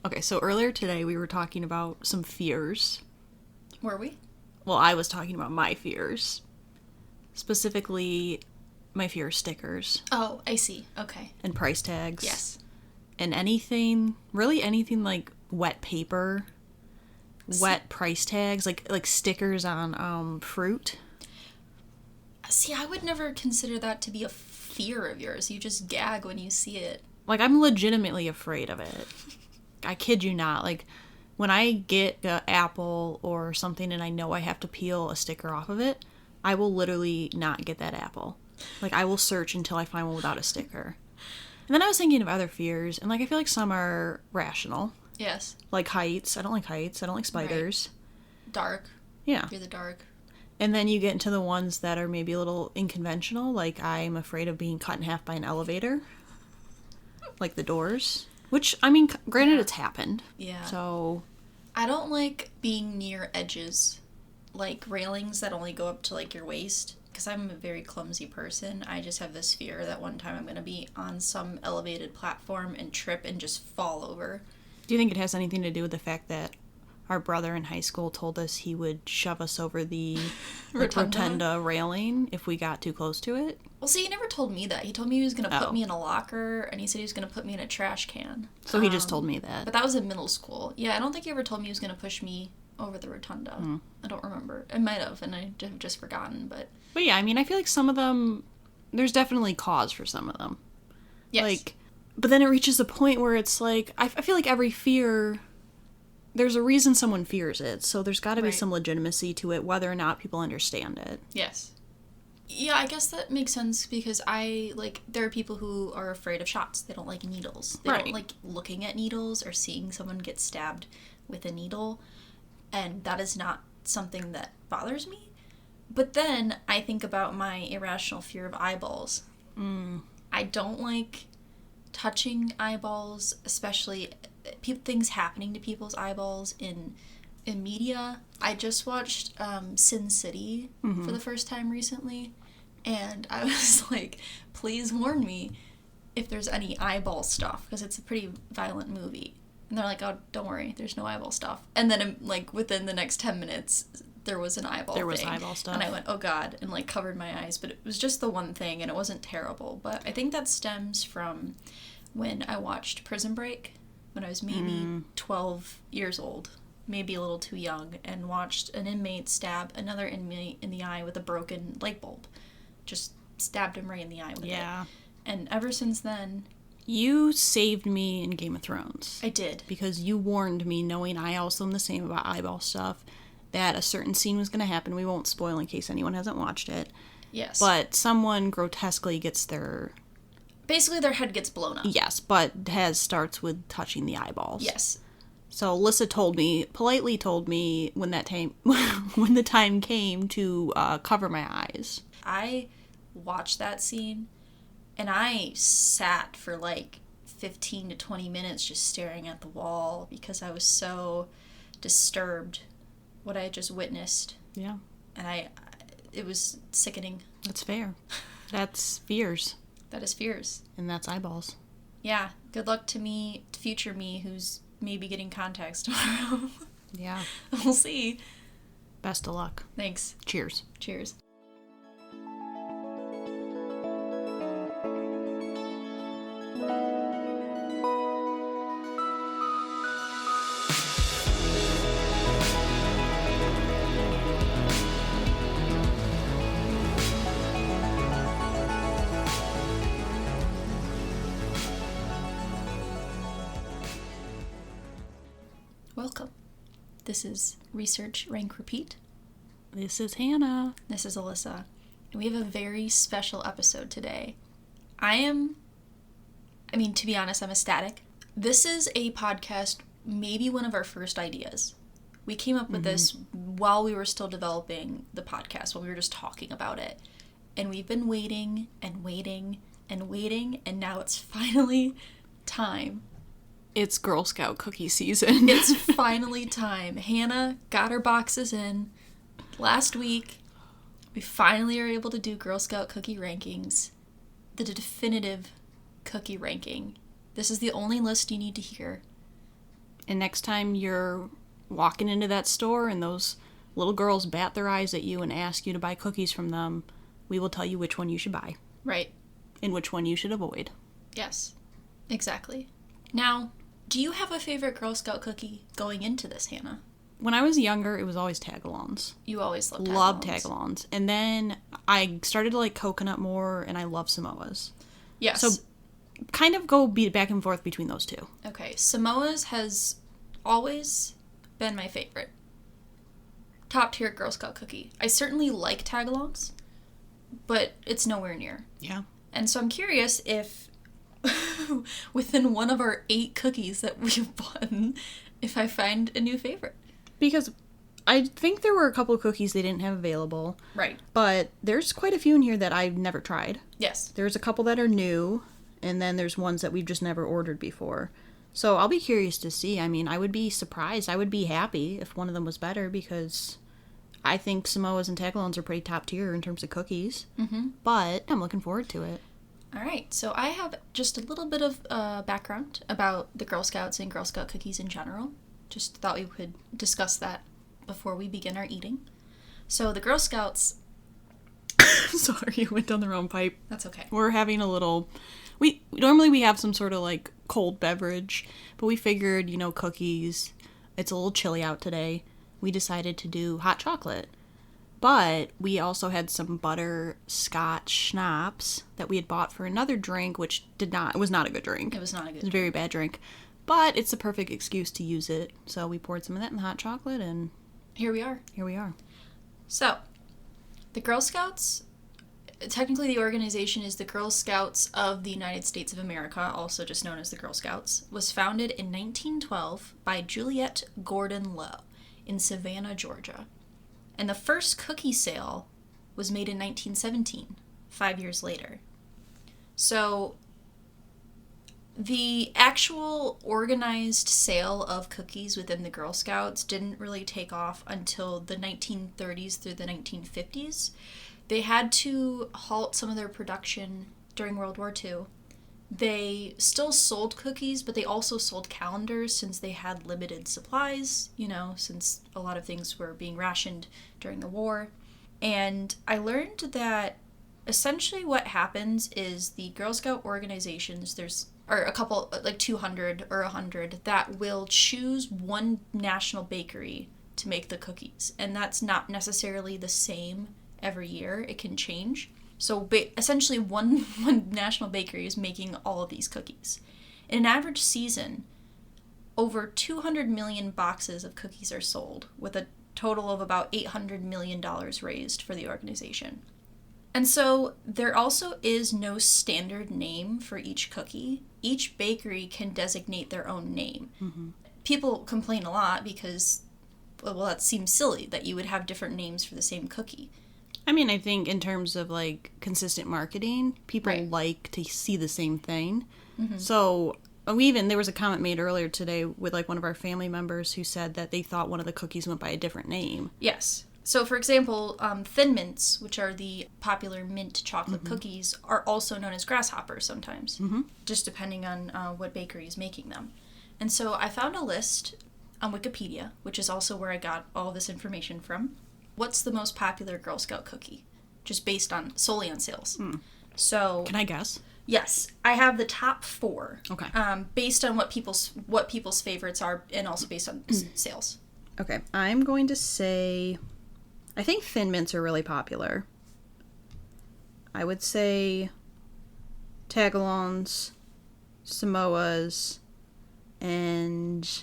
Okay, so earlier today we were talking about some fears. Were we? Well, I was talking about my fears. Specifically, my fear of stickers Oh, I see. Okay. and price tags. Yes. And really anything like wet paper, wet price tags, like stickers on fruit. See, I would never consider that to be a fear of yours. You just gag when you see it. Like, I'm legitimately afraid of it. I kid you not. Like, when I get an apple or something and I know I have to peel a sticker off of it, I will literally not get that apple. Like, I will search until I find one without a sticker. And then I was thinking of other fears, and, like, I feel like some are rational. Yes. Like heights. I don't like heights. I don't like spiders. Right. Dark. Yeah. You're the dark. And then you get into the ones that are maybe a little unconventional, like I'm afraid of being cut in half by an elevator. Like the doors. Which, I mean, granted, it's happened. Yeah. So, I don't like being near edges, like railings that only go up to like your waist, because I'm a very clumsy person. I just have this fear that one time I'm going to be on some elevated platform and trip and just fall over. do you think it has anything to do with the fact that our brother in high school told us he would shove us over the rotunda railing if we got too close to it? Well, see, he never told me that. He told me he was going to put me in a locker, and he said he was going to put me in a trash can. So he just told me that. But that was in middle school. Yeah, I don't think he ever told me he was going to push me over the rotunda. I don't remember. It might have, and I have just forgotten, but... But yeah, I mean, I feel like some of them, there's definitely cause for some of them. Yes. Like, but then it reaches a point where it's like, I feel like every fear, there's a reason someone fears it, so there's got to be some legitimacy to it, whether or not people understand it. Yes. Yeah, I guess that makes sense because there are people who are afraid of shots. They don't like needles. They don't like looking at needles or seeing someone get stabbed with a needle. And that is not something that bothers me. But then I think about my irrational fear of eyeballs. I don't like touching eyeballs, especially things happening to people's eyeballs in media. I just watched Sin City for the first time recently, and I was like, please warn me if there's any eyeball stuff, because it's a pretty violent movie. And they're like, oh, don't worry, there's no eyeball stuff. And then, like, within the next 10 minutes, there was an eyeball There was thing. eyeball stuff. And I went, oh, God, and, like, covered my eyes. But it was just the one thing, and it wasn't terrible. But I think that stems from when I watched Prison Break, when I was maybe 12 years old, maybe a little too young, and watched an inmate stab another inmate in the eye with a broken light bulb. Just stabbed him right in the eye with it. And ever since then... You saved me in Game of Thrones. I did. Because you warned me, knowing I also am the same about eyeball stuff, that a certain scene was going to happen. We won't spoil in case anyone hasn't watched it. Yes. But someone grotesquely gets their... Basically, their head gets blown up. Yes, but starts with touching the eyeballs. Yes. So Alyssa politely told me when the time came to cover my eyes. I watched that scene, and I sat for like 15 to 20 minutes just staring at the wall because I was so disturbed what I had just witnessed. Yeah. And it was sickening. That's fair. That's fears. That is fears. And that's eyeballs. Yeah. Good luck to me, to future me, who's maybe getting contacts tomorrow. Yeah. We'll see. Best of luck. Thanks. Cheers. Cheers. Welcome. This is Research, Rank, Repeat. This is Hannah. This is Alyssa. And we have a very special episode today. To be honest, I'm ecstatic. This is a podcast, maybe one of our first ideas. We came up with this while we were still developing the podcast, when we were just talking about it. And we've been waiting and waiting and waiting, and now it's finally time. It's Girl Scout cookie season. It's finally time. Hannah got her boxes in last week. We finally are able to do Girl Scout cookie rankings. The definitive cookie ranking. This is the only list you need to hear. And next time you're walking into that store and those little girls bat their eyes at you and ask you to buy cookies from them, we will tell you which one you should buy. Right. And which one you should avoid. Yes, exactly. Now, do you have a favorite Girl Scout cookie going into this, Hannah? When I was younger, it was always tagalongs. You always loved tagalongs. Loved tagalongs. And then I started to like coconut more, and I love Samoas. Yes. So kind of go back and forth between those two. Okay, Samoa's has always been my favorite. Top tier Girl Scout cookie. I certainly like tagalongs, but it's nowhere near. Yeah. And so I'm curious if within one of our 8 cookies that we've bought, if I find a new favorite. Because I think there were a couple of cookies they didn't have available. Right. But there's quite a few in here that I've never tried. Yes. There's a couple that are new, and then there's ones that we've just never ordered before. So I'll be curious to see. I mean, I would be surprised. I would be happy if one of them was better, because I think Samoas and tagalongs are pretty top tier in terms of cookies. Mm-hmm. But I'm looking forward to it. All right. So I have just a little bit of background about the Girl Scouts and Girl Scout cookies in general. Just thought we could discuss that before we begin our eating. So the Girl Scouts... Sorry, you went down the wrong pipe. That's okay. We're having a little... Normally we have some sort of like cold beverage, but we figured, cookies. It's a little chilly out today. We decided to do hot chocolate. But we also had some butterscotch schnapps that we had bought for another drink, which was not a good drink. It was not a good drink. It was a very bad drink. But it's the perfect excuse to use it. So we poured some of that in the hot chocolate, and here we are. Here we are. So, the Girl Scouts, technically the organization is the Girl Scouts of the United States of America, also just known as the Girl Scouts, was founded in 1912 by Juliette Gordon Low in Savannah, Georgia. And the first cookie sale was made in 1917, 5 years later. So, the actual organized sale of cookies within the Girl Scouts didn't really take off until the 1930s through the 1950s. They had to halt some of their production during World War II. They still sold cookies, but they also sold calendars since they had limited supplies, since a lot of things were being rationed during the war. And I learned that essentially what happens is the Girl Scout organizations, are a couple, like 200 or 100, that will choose one national bakery to make the cookies. And that's not necessarily the same every year. It can change. So essentially one national bakery is making all of these cookies. In an average season, over 200 million boxes of cookies are sold, with a total of about $800 million raised for the organization. And so there also is no standard name for each cookie. Each bakery can designate their own name. Mm-hmm. People complain a lot because, well, that seems silly that you would have different names for the same cookie. I mean, I think in terms of like consistent marketing, people like to see the same thing. Mm-hmm. So there was a comment made earlier today with like one of our family members who said that they thought one of the cookies went by a different name. Yes. So, for example, Thin Mints, which are the popular mint chocolate cookies, are also known as grasshoppers sometimes, just depending on what bakery is making them. And so I found a list on Wikipedia, which is also where I got all this information from. What's the most popular Girl Scout cookie? Just based solely on sales. So, can I guess? Yes, I have the top 4. Okay. Based on what people's favorites are, and also based on sales. Okay, I'm going to say, I think Thin Mints are really popular. I would say tagalongs, Samoas, and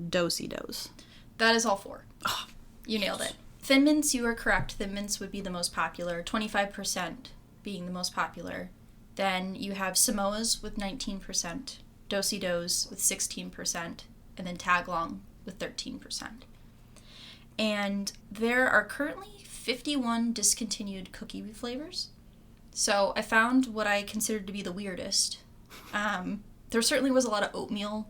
Do-si-dos. That is all 4. Oh, you nailed it. Thin Mints, you are correct. Thin Mints would be the most popular, 25% being the most popular. Then you have Samoas with 19%, Do-si-dos with 16%, and then tagalong with 13%. And there are currently 51 discontinued cookie flavors. So I found what I considered to be the weirdest. There certainly was a lot of oatmeal,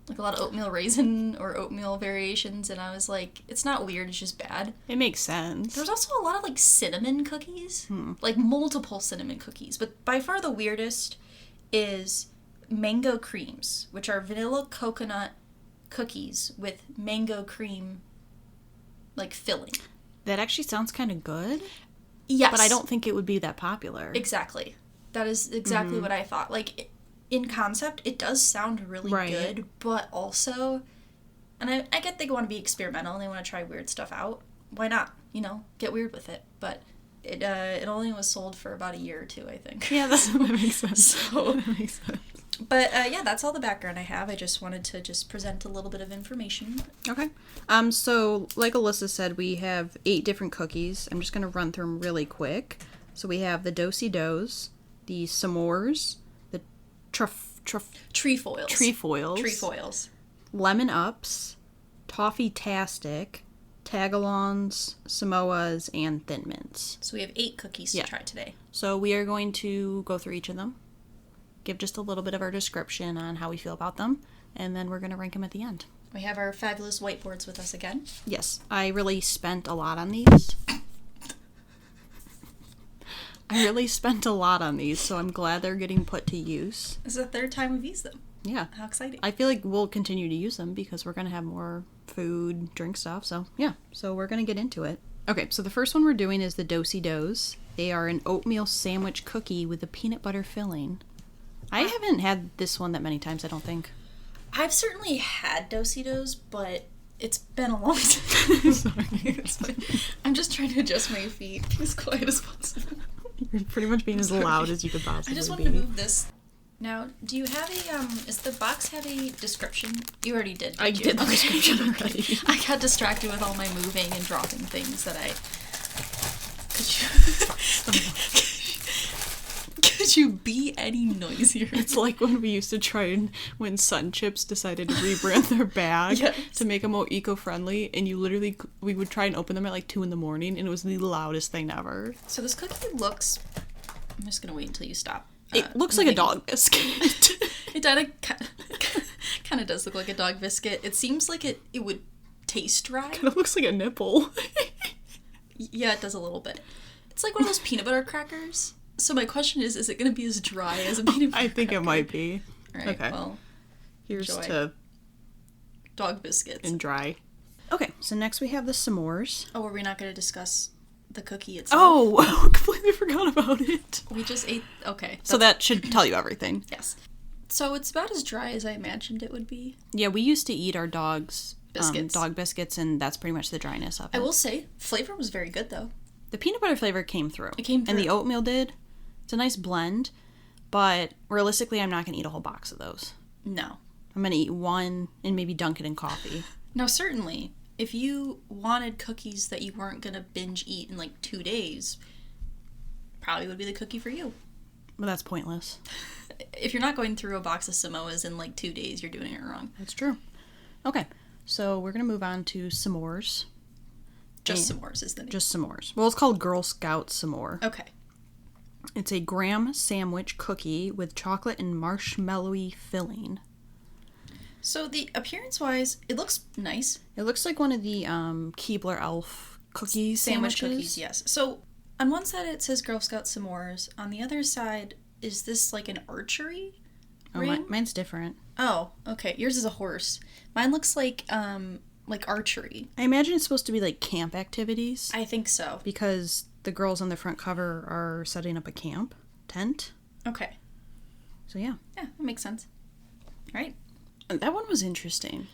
like a lot of oatmeal raisin or oatmeal variations, and I was like, it's not weird, it's just bad. It makes sense. There's also a lot of like cinnamon cookies, like multiple cinnamon cookies, but by far the weirdest is mango creams, which are vanilla, coconut, cookies with mango cream, like, filling. That actually sounds kind of good. Yes. But I don't think it would be that popular. Exactly. That is exactly what I thought. Like, in concept, it does sound really good, but also, and I get they want to be experimental and they want to try weird stuff out. Why not? You know, get weird with it. But it only was sold for about a year or two, I think. Yeah, that makes sense. So, that makes sense. But yeah, that's all the background I have. I just wanted to just present a little bit of information. Okay. So like Alyssa said, we have 8 different cookies. I'm just going to run through them really quick. So we have the Do-si-dos, the s'mores, the trefoils, lemon ups, toffee-tastic, tagalongs, Samoas, and Thin Mints. So we have 8 cookies to try today. So we are going to go through each of them, give just a little bit of our description on how we feel about them, and then we're going to rank them at the end. We have our fabulous whiteboards with us again. Yes, I really spent a lot on these. So I'm glad they're getting put to use. This is the 3rd time we've used them. Yeah. How exciting. I feel like we'll continue to use them because we're going to have more food, drink stuff. So, yeah. So we're going to get into it. Okay, so the first one we're doing is the Do-si-dos. They are an oatmeal sandwich cookie with a peanut butter filling. I haven't had this one that many times, I don't think. I've certainly had Do-si-dos, but it's been a long time. Sorry. I'm just trying to adjust my feet as quiet as possible. You're pretty much being as loud as you could possibly be. I just wanted to move this. Now, do you have does the box have a description? You already did. I did the description already. I got distracted with all my moving and dropping things that I... Could you be any noisier? It's like when we used to try when Sun Chips decided to rebrand their bag to make them more eco-friendly, and we would try and open them at like 2 a.m, and it was the loudest thing ever. So this cookie looks... I'm just going to wait until you stop. It looks like a dog biscuit. It kind of does look like a dog biscuit. It seems like it would taste dry. Kind of looks like a nipple. Yeah, it does a little bit. It's like one of those peanut butter crackers. So my question is it going to be as dry as a peanut butter I think cracker? it might be. All right, okay. Well, here's enjoy. to dog biscuits. And dry. Okay, so next we have the s'mores. Oh, were we not going to discuss the cookie itself? Oh, I completely forgot about it. We just ate... Okay. So that should tell you everything. Yes. So it's about as dry as I imagined it would be. Yeah, we used to eat our dog's biscuits. Dog biscuits, and that's pretty much the dryness of it. I will say, flavor was very good, though. The peanut butter flavor came through. It came through. And the oatmeal did. It's a nice blend, but realistically, I'm not going to eat a whole box of those. No. I'm going to eat one and maybe dunk it in coffee. Now, certainly, if you wanted cookies that you weren't going to binge eat in like 2 days, probably would be the cookie for you. But that's pointless. If you're not going through a box of Samoas in like 2 days, you're doing it wrong. That's true. Okay, so we're going to move on to s'mores. Just s'mores is the name. Just s'mores. Well, it's called Girl Scout s'more. Okay. It's a graham sandwich cookie with chocolate and marshmallowy filling. So the appearance-wise, it looks nice. It looks like one of the Keebler Elf cookies Sandwich sandwiches. cookies, yes. So on one side it says Girl Scout s'mores. On the other side, is this like an archery ring? Mine's different. Oh, okay. Yours is a horse. Mine looks like archery. I imagine it's supposed to be like camp activities. I think so. Because the girls on the front cover are setting up a tent. Okay. So yeah. Yeah, that makes sense. All right. That one was interesting.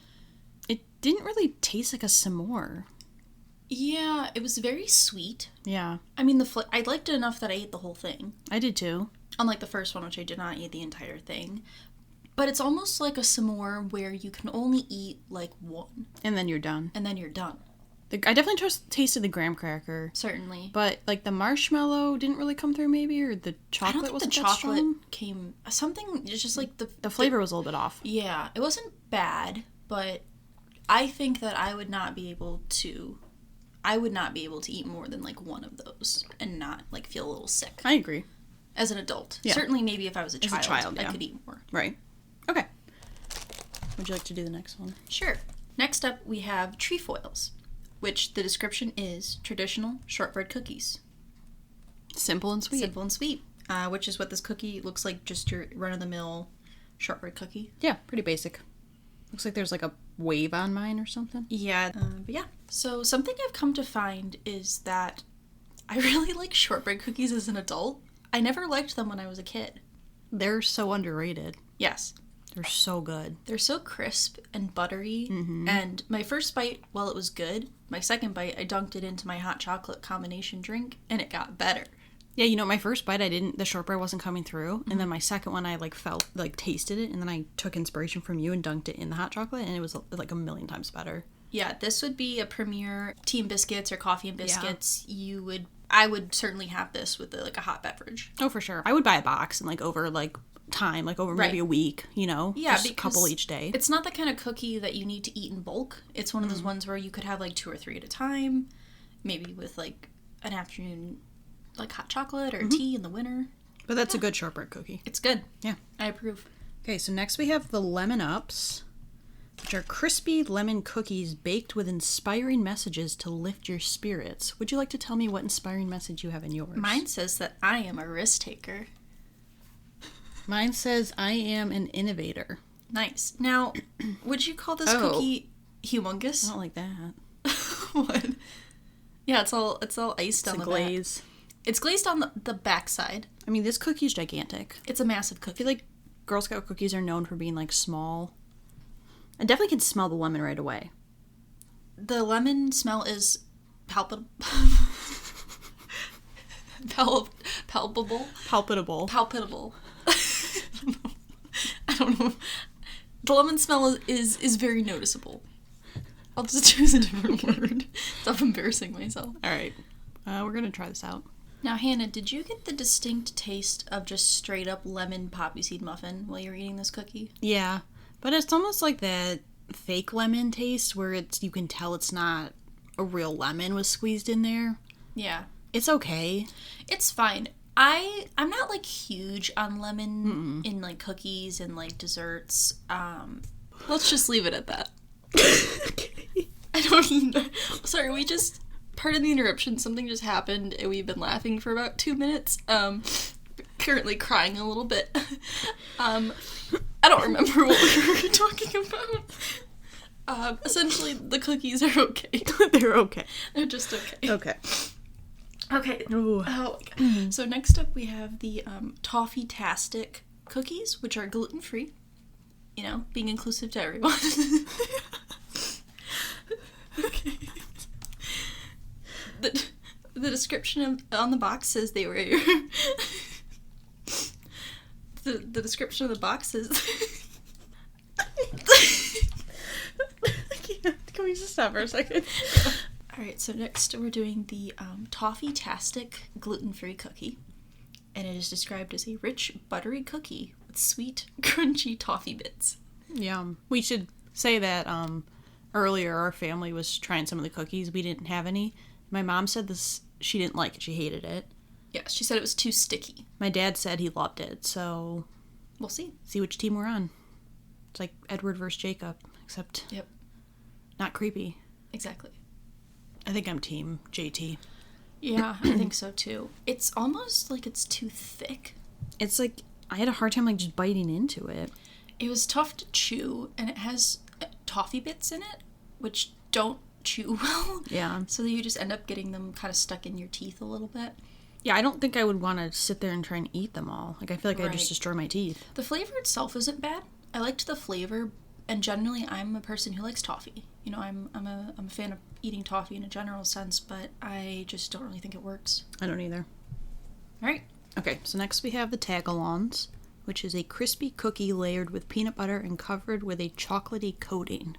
It didn't really taste like a s'more. Yeah, it was very sweet. Yeah. I mean, I liked it enough that I ate the whole thing. I did too. Unlike the first one, which I did not eat the entire thing. But it's almost like a s'more where you can only eat like one. And then you're done. And then you're done. I definitely tasted the graham cracker. Certainly. But like the marshmallow didn't really come through maybe, or the chocolate wasn't that strong. I don't think the chocolate came... Something, it's just like the flavor was a little bit off. Yeah, it wasn't bad, but I think that I would not be able to eat more than like one of those and not like feel a little sick. I agree. As an adult. Yeah. Certainly maybe if I was a child, yeah. I could eat more. Right. Okay. Would you like to do the next one? Sure. Next up, we have trefoils, which the description is traditional shortbread cookies. Simple and sweet. Simple and sweet, which is what this cookie looks like, just your run-of-the-mill shortbread cookie. Yeah, pretty basic. Looks like there's like a wave on mine or something. Yeah, but yeah. So something I've come to find is that I really like shortbread cookies as an adult. I never liked them when I was a kid. They're so underrated. Yes. They're so good. They're so crisp and buttery. Mm-hmm. And my first bite, while it was good, my second bite, I dunked it into my hot chocolate combination drink, and it got better. Yeah, you know, my first bite, the shortbread wasn't coming through. Mm-hmm. And then my second one, I, tasted it. And then I took inspiration from you and dunked it in the hot chocolate. And it was, like, a million times better. Yeah, this would be a premier tea and biscuits or coffee and biscuits. Yeah. I would certainly have this with, a hot beverage. Oh, for sure. I would buy a box and, over, time, over maybe a week, Yeah, just a couple each day. It's not the kind of cookie that you need to eat in bulk. It's one of those ones where you could have, 2 or 3 at a time. Maybe with, an afternoon hot chocolate or tea in the winter. But that's a good shortbread cookie. It's good. Yeah. I approve. Okay, so next we have the Lemon Ups, which are crispy lemon cookies baked with inspiring messages to lift your spirits. Would you like to tell me what inspiring message you have in yours? Mine says that I am a risk taker. Mine says I am an innovator. Nice. Now, would you call this cookie humongous? I don't like that. What? Yeah, it's all iced on the glaze. Back. It's glazed on the backside. I mean, this cookie's gigantic. It's a massive cookie. I feel like Girl Scout cookies are known for being, small. I definitely can smell the lemon right away. The lemon smell is palpable. Palpable. I don't know. The lemon smell is very noticeable. I'll just choose a different word. Stop embarrassing myself. All right. We're going to try this out. Now, Hannah, did you get the distinct taste of just straight up lemon poppy seed muffin while you're eating this cookie? Yeah. But it's almost like that fake lemon taste where you can tell it's not a real lemon was squeezed in there. Yeah. It's okay. It's fine. I'm not huge on lemon in cookies and desserts. Let's just leave it at that. Okay. I don't know. Sorry, pardon the interruption, something just happened and we've been laughing for about 2 minutes. Currently crying a little bit. I don't remember what we were talking about. Essentially, the cookies are okay. They're okay. They're just okay. Okay. Okay. Ooh. Oh, God. So next up we have the Toffee-tastic cookies, which are gluten-free. Being inclusive to everyone. Okay. The description on the box says they were... the description of the box is... Can we just stop for a second? Alright, so next we're doing the Toffee-tastic gluten-free cookie. And it is described as a rich, buttery cookie with sweet, crunchy toffee bits. Yum. We should say that earlier our family was trying some of the cookies. We didn't have any. My mom said she didn't like it. She hated it. Yeah, she said it was too sticky. My dad said he loved it, so... We'll see. See which team we're on. It's like Edward versus Jacob, except... Yep. Not creepy. Exactly. I think I'm team JT. Yeah, I think so too. It's almost like it's too thick. It's like, I had a hard time just biting into it. It was tough to chew, and it has toffee bits in it, which don't chew well. Yeah. So that you just end up getting them kind of stuck in your teeth a little bit. Yeah, I don't think I would want to sit there and try and eat them all. I feel like I'd just Right. destroy my teeth. The flavor itself isn't bad. I liked the flavor, and generally I'm a person who likes toffee. I'm a fan of eating toffee in a general sense, but I just don't really think it works. I don't either. All right. Okay, so next we have the tagalongs, which is a crispy cookie layered with peanut butter and covered with a chocolatey coating.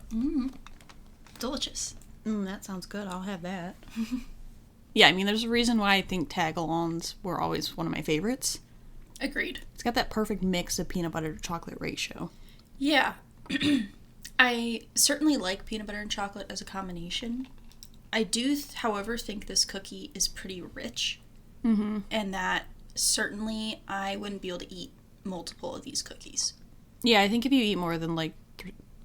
Delicious. That sounds good. I'll have that. Yeah, I mean, there's a reason why I think tagalongs were always one of my favorites. Agreed. It's got that perfect mix of peanut butter to chocolate ratio. Yeah. I certainly like peanut butter and chocolate as a combination. I do, however, think this cookie is pretty rich. Mm-hmm. And that certainly I wouldn't be able to eat multiple of these cookies. Yeah, I think if you eat more than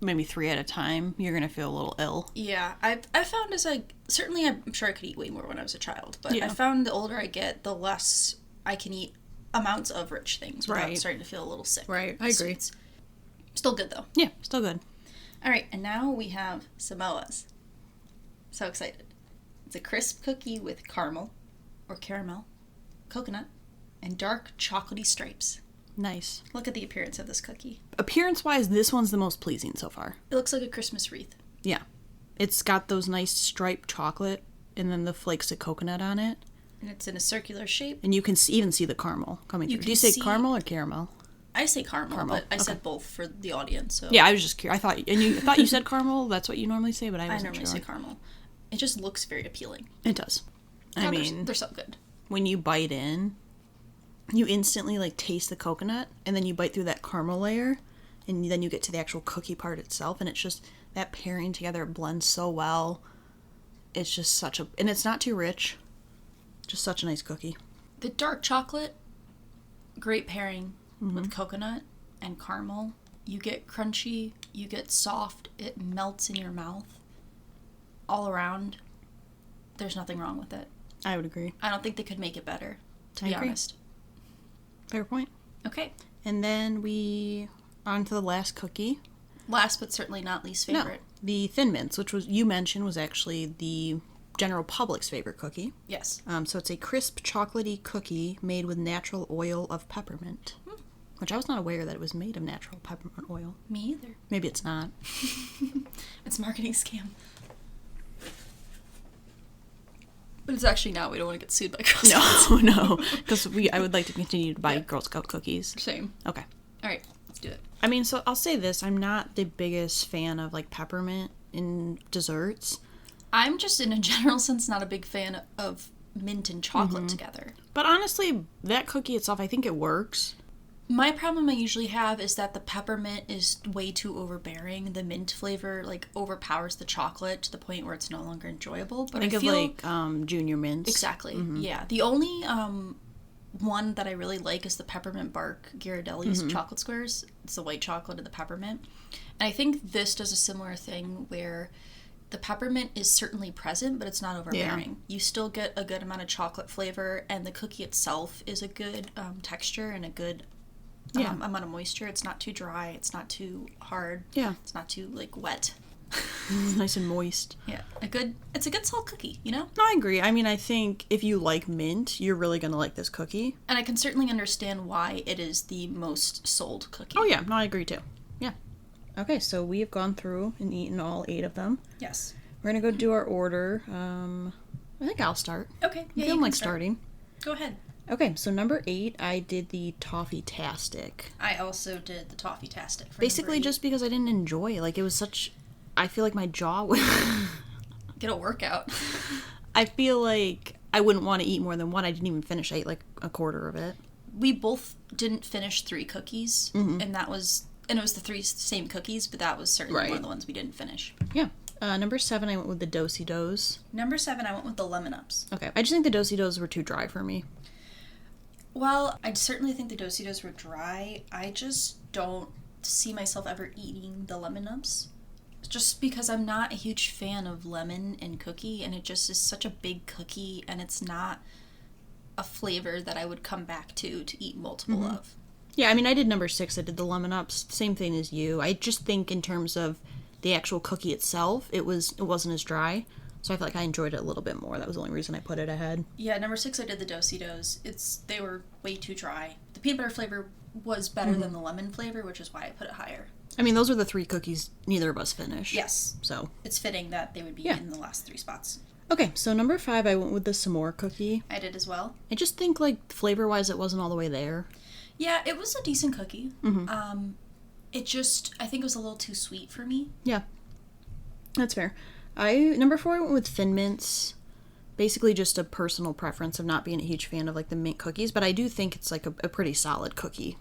maybe 3 at a time, you're going to feel a little ill. Yeah, I found certainly I'm sure I could eat way more when I was a child, but Yeah. I found the older I get, the less I can eat amounts of rich things without Right. starting to feel a little sick. Right, I agree. It's still good though. Yeah, still good. All right, and now we have Samoa's. So excited. It's a crisp cookie with caramel, coconut, and dark chocolatey stripes. Nice. Look at the appearance of this cookie. Appearance-wise, this one's the most pleasing so far. It looks like a Christmas wreath. Yeah. It's got those nice striped chocolate and then the flakes of coconut on it. And it's in a circular shape. And you can even see the caramel coming through. Do you say caramel or caramel? I say caramel, but I said both for the audience. So yeah, I was just curious. I thought you said caramel. That's what you normally say, but I wasn't normally say caramel. It just looks very appealing. It does. I mean, they're so good. When you bite in, you instantly like taste the coconut, and then you bite through that caramel layer, and then you get to the actual cookie part itself, and it's just that pairing together blends so well. It's just and it's not too rich. Just such a nice cookie. The dark chocolate, great pairing with coconut and caramel. You get crunchy, you get soft, it melts in your mouth. All around, there's nothing wrong with it. I would agree. I don't think they could make it better, to be honest. Fair point. Okay. And then on to the last cookie. Last but certainly not least favorite. No, the Thin Mints, which you mentioned was actually the general public's favorite cookie. Yes. So it's a crisp chocolatey cookie made with natural oil of peppermint. Which I was not aware that it was made of natural peppermint oil. Me either. Maybe it's not. It's a marketing scam. But it's actually not. We don't want to get sued by Girl Scouts. No. Because I would like to continue to buy Girl Scout cookies. Same. Okay. All right. Let's do it. I mean, so I'll say this. I'm not the biggest fan of, like, peppermint in desserts. I'm just, in a general sense, not a big fan of mint and chocolate together. But honestly, that cookie itself, I think it works. My problem I usually have is that the peppermint is way too overbearing. The mint flavor, like, overpowers the chocolate to the point where it's no longer enjoyable. But Think of, like, Junior Mints. Exactly, yeah. The only one that I really like is the peppermint bark Ghirardelli's chocolate squares. It's the white chocolate and the peppermint. And I think this does a similar thing where the peppermint is certainly present, but it's not overbearing. Yeah. You still get a good amount of chocolate flavor, and the cookie itself is a good texture and a good amount of moisture. It's not too dry. It's not too hard. Yeah. It's not too, like, wet. Nice and moist. Yeah. It's a good salt cookie, you know? No, I agree. I mean, I think if you like mint, you're really going to like this cookie. And I can certainly understand why it is the most sold cookie. Oh, yeah. No, I agree, too. Yeah. Okay, so we have gone through and eaten all 8 of them. Yes. We're going to go do our order. I think I'll start. Okay. Yeah, I'm feeling like starting. Go ahead. Okay, so number 8, I did the Toffee-tastic. I also did the Toffee-tastic. Basically just because I didn't enjoy it. Like, it was such... I feel like my jaw would... Get a workout. I feel like I wouldn't want to eat more than one. I didn't even finish. I ate, like, a quarter of it. We both didn't finish 3 cookies, and it was the 3 same cookies, but that was certainly one of the ones we didn't finish. Yeah. Number 7, I went with the Do-si-dos. Number 7, I went with the Lemon Ups. Okay. I just think the Do-si-dos were too dry for me. Well, I certainly think the Do-si-dos were dry. I just don't see myself ever eating the Lemon Ups. Just because I'm not a huge fan of lemon and cookie, and it just is such a big cookie, and it's not a flavor that I would come back to eat multiple of. Yeah, I mean, I did number 6. I did the Lemon Ups. Same thing as you. I just think in terms of the actual cookie itself, it wasn't as dry. So I feel like I enjoyed it a little bit more. That was the only reason I put it ahead. Yeah, number 6, I did the Do-si-dos. They were way too dry. The peanut butter flavor was better than the lemon flavor, which is why I put it higher. I mean, those are the 3 cookies neither of us finished. Yes. So it's fitting that they would be in the last 3 spots. Okay, so number 5, I went with the s'more cookie. I did as well. I just think, like, flavor-wise, it wasn't all the way there. Yeah, it was a decent cookie. It just, I think it was a little too sweet for me. Yeah. That's fair. Number 4, I went with Thin Mints. Basically just a personal preference of not being a huge fan of, like, the mint cookies, but I do think it's, like, a pretty solid cookie.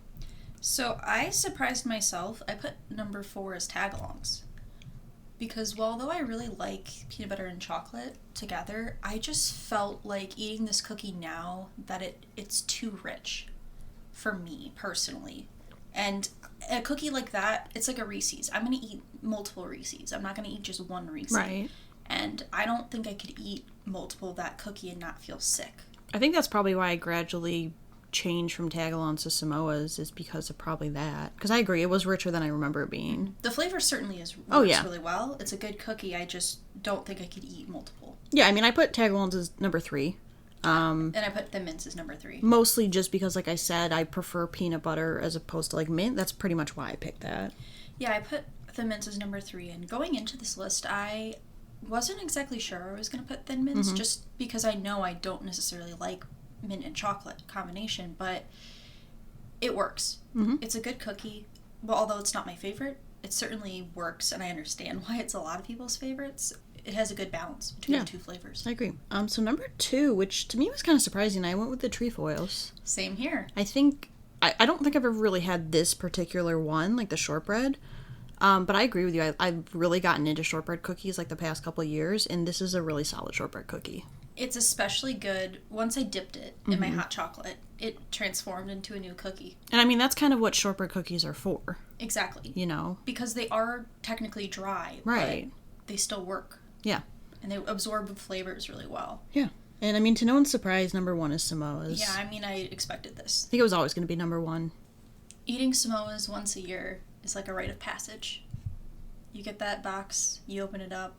So I surprised myself. I put number 4 as tagalongs. Because although I really like peanut butter and chocolate together, I just felt like eating this cookie now that it's too rich for me, personally. And a cookie like that, it's like a Reese's. I'm going to eat multiple Reese's. I'm not going to eat just one Reese's. Right. And I don't think I could eat multiple of that cookie and not feel sick. I think that's probably why I gradually change from tagalongs to Samoas is because of probably that. Because I agree, it was richer than I remember it being. The flavor certainly works really well. It's a good cookie. I just don't think I could eat multiple. Yeah, I mean, I put tagalongs as number 3. And I put Thin Mints as number 3. Mostly just because, like I said, I prefer peanut butter as opposed to, like, mint. That's pretty much why I picked that. Yeah, I put Thin Mints as number 3. And going into this list, I wasn't exactly sure I was going to put Thin Mints, just because I know I don't necessarily like mint and chocolate combination, but it works. It's a good cookie. Well, although it's not my favorite, it certainly works, and I understand why it's a lot of people's favorites. It has a good balance between the two flavors. I agree. So number 2, which to me was kind of surprising, I went with the trefoils. Same here. I think, I don't think I've ever really had this particular one, like the shortbread. But I agree with you. I've really gotten into shortbread cookies like the past couple of years, and this is a really solid shortbread cookie. It's especially good. Once I dipped it in my hot chocolate, it transformed into a new cookie. And I mean, that's kind of what shortbread cookies are for. Exactly. You know? Because they are technically dry, right? But they still work. Yeah. And they absorb the flavors really well. Yeah. And I mean, to no one's surprise, number 1 is Samoas. Yeah, I mean, I expected this. I think it was always going to be number 1. Eating Samoas once a year is like a rite of passage. You get that box, you open it up,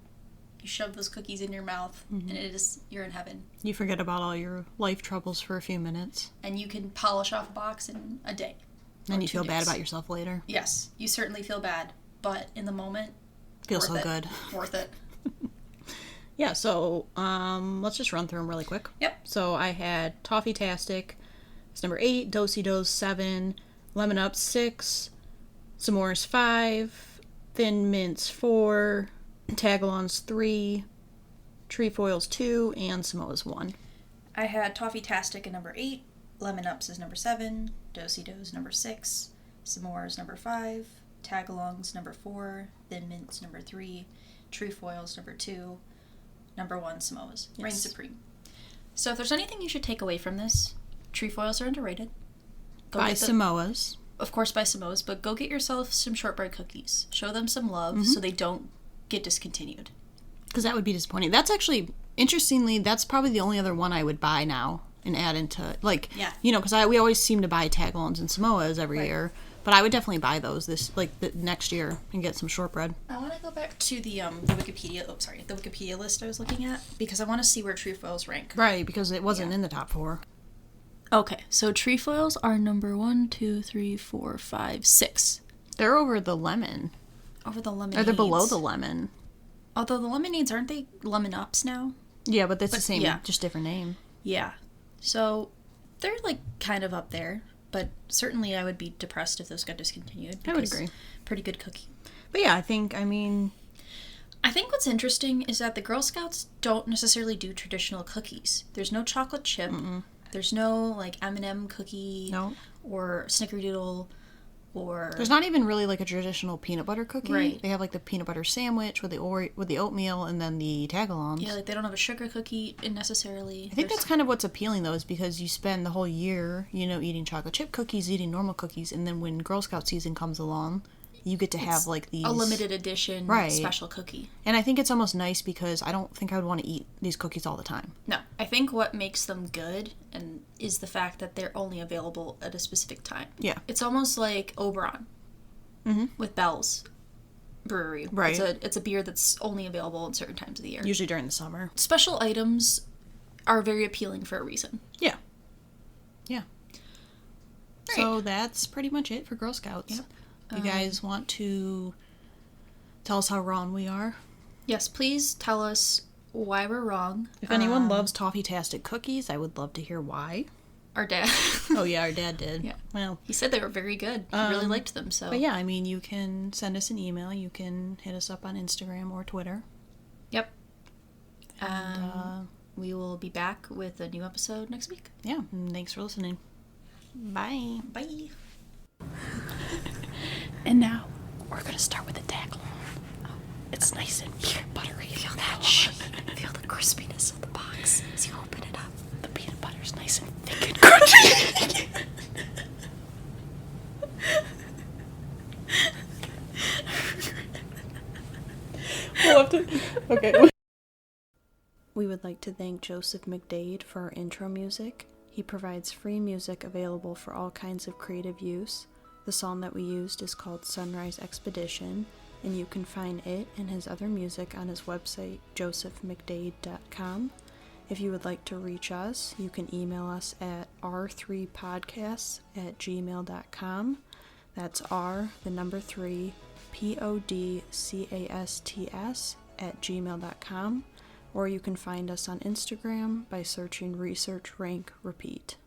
you shove those cookies in your mouth, and you're in heaven. You forget about all your life troubles for a few minutes. And you can polish off a box in a day. And you feel bad about yourself later. Yes, you certainly feel bad, but in the moment, feels so good. Worth it. Yeah, so let's just run through them really quick. Yep. So I had Toffee-tastic, it's number 8, Do-si-dos 7, Lemon Up 6, S'mores 5, Thin Mints 4, Tagalongs 3, Trefoils 2, and Samoas 1. I had Toffee-tastic at number 8, Lemon Ups is number 7, Do-si-dos number 6, S'mores number 5, Tagalongs number 4, Thin Mints number 3, Trefoils number 2, number 1 Samoas. Yes. Reign supreme. So if there's anything you should take away from this, trefoils are underrated. Buy Samoas. Of course, buy Samoas, but go get yourself some shortbread cookies. Show them some love so they don't get discontinued. Because that would be disappointing. That's actually, interestingly, that's probably the only other one I would buy now and add into, like, you know, because we always seem to buy tagalongs and Samoas every year. But I would definitely buy those the next year and get some shortbread. I want to go back to the Wikipedia list I was looking at, because I want to see where trefoils rank. Right, because it wasn't in the top 4. Okay, so trefoils are number 1, 2, 3, 4, 5, 6. They're over the lemon. Over the lemonades. Or they're below the lemon. Although the lemonades, aren't they Lemon Ups now? Yeah, but that's the same, just different name. Yeah. So they're like kind of up there. But certainly I would be depressed if those got discontinued. I would agree. Pretty good cookie. But yeah, I think what's interesting is that the Girl Scouts don't necessarily do traditional cookies. There's no chocolate chip. There's no, like, M&M cookie or Snickerdoodle or... There's not even really, like, a traditional peanut butter cookie. Right. They have, like, the peanut butter sandwich with the oatmeal and then the tagalongs. Yeah, like, they don't have a sugar cookie necessarily. I think that's kind of what's appealing, though, is because you spend the whole year, you know, eating chocolate chip cookies, eating normal cookies, and then when Girl Scout season comes along, you get to have, like, these... a limited edition special cookie. And I think it's almost nice because I don't think I would want to eat these cookies all the time. No. I think what makes them good is the fact that they're only available at a specific time. Yeah. It's almost like Oberon with Bell's Brewery. Right. It's a beer that's only available at certain times of the year. Usually during the summer. Special items are very appealing for a reason. Yeah. Yeah. Right. So that's pretty much it for Girl Scouts. Yep. You guys want to tell us how wrong we are? Yes, please tell us why we're wrong. If anyone loves Toffee-tastic cookies, I would love to hear why. Our dad. Oh, yeah, our dad did. Yeah. Well, he said they were very good. He really liked them, so. But yeah, I mean, you can send us an email. You can hit us up on Instagram or Twitter. Yep. And we will be back with a new episode next week. Yeah, and thanks for listening. Bye. Bye. And now, we're going to start with the tagalong. Oh, it's nice and buttery. Feel the crispiness of the box as you open it up. The peanut butter's nice and thick and crunchy. Okay. We would like to thank Joseph McDade for our intro music. He provides free music available for all kinds of creative use. The song that we used is called Sunrise Expedition, and you can find it and his other music on his website, josephmcdade.com. If you would like to reach us, you can email us at r3podcasts@gmail.com. That's R, the number 3, podcasts@gmail.com. Or you can find us on Instagram by searching Research Rank Repeat.